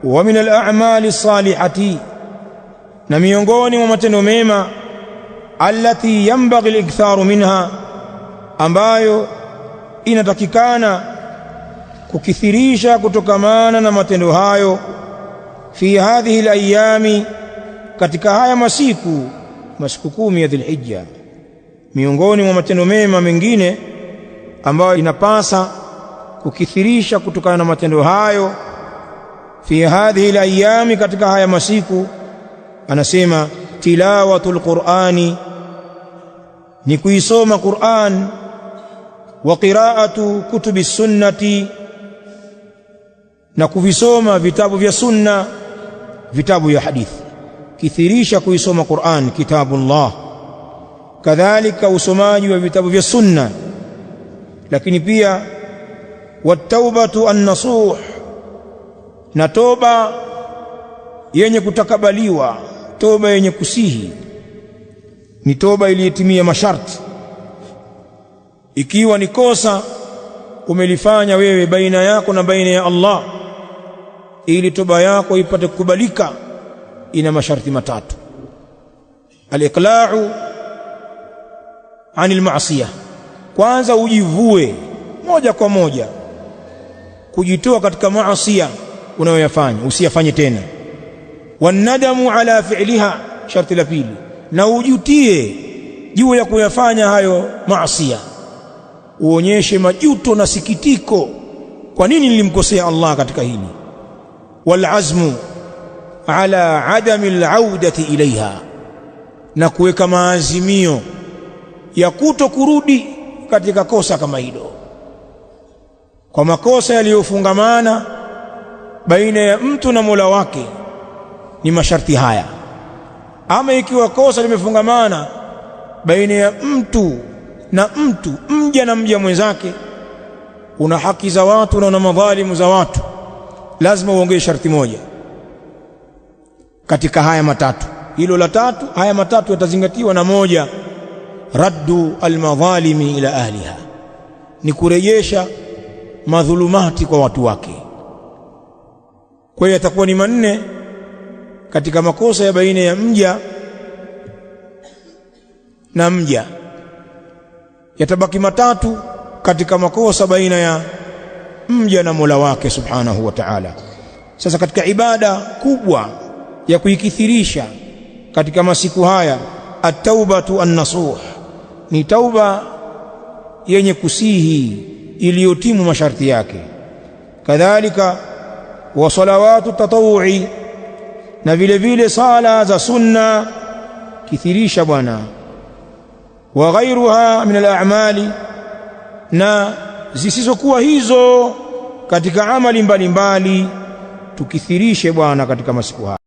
wa min al-a'mali salihati, na miongoni mwa matendo mema, allati yanbaghi al-iktharu minha, ambayo inatakikana kukithirisha kutokamana na matendo hayo, fi hadhihi al-ayami, katika haya masiku 10 ya Dhulhijja. Miongoni mwa matendo mema mengine ambayo inapasa kukithirisha kutokana na matendo hayo, fi hadhihi al-ayami, katika haya masiku, anasema tilawatul Qur'ani, ni kuisoma Qur'an, wa qira'atu kutubi sunnati, na kuvisoma vitabu vya sunna, vitabu ya hadithi. Kithirisha kuisoma Qur'an, kitabullah, kadhalika usomaji wa vitabu vya sunna. Lakini pia wattaubatu an-nasuh, na toba yenye kutakabaliwa, toba yenye kusihi, ni toba iliyotimia masharti. Ikiwa ni kosa umelifanya wewe baina yako na baina ya Allah, ili toba yako ipate kukubalika, ina masharti matatu. Al-iqla'u anil ma'siyah, kwanza ujivue moja kwa moja, kujitoa katika maasiya unayoyafanya, usiyafanye tena. Wanadamu ala fi'liha, sharti la pili, na ujutie juu ya kuyafanya hayo maasiya, uonyeshe majuto na sikitiko, kwa nini nilimkosea Allah katika hili. Wal azmu ala adami al-audati ilaiha, na kuweka maazimio ya kuto kurudi katika kosa kama hilo. Kwa makosa yaliyofungamana baina ya mtu na Mola wake ni masharti haya. Ama ikiwa kosa limefungamana baina ya mtu na mtu, mja na mja mwenzake, una haki za watu na una madhalimu za watu, lazima uongee sharti moja katika haya matatu. Hilo la tatu, haya matatu yatazingatiwa na moja, raddu almadhalimi ila ahliha, ni kurejesha madhulumati kwa watu wake. Kwa hiyo yatakuwa ni manne katika makosa ya baina ya mja na mja, yatabaki matatu katika makosa baina ya mja na Mola wake subhanahu wa ta'ala. Sasa katika ibada kubwa ya kuikithirisha katika masiku haya, at-taubatu an-nasuh, ni tauba yenye kusihi iliyotimu masharti yake. Kadhalika wa salawatu tatawu'i, na vile vile sala za sunna kithirisha bwana. Wa ghairuha min al-a'mali, na zisizokuwa hizo katika amali mbalimbali tukithirishe bwana katika masiku haya.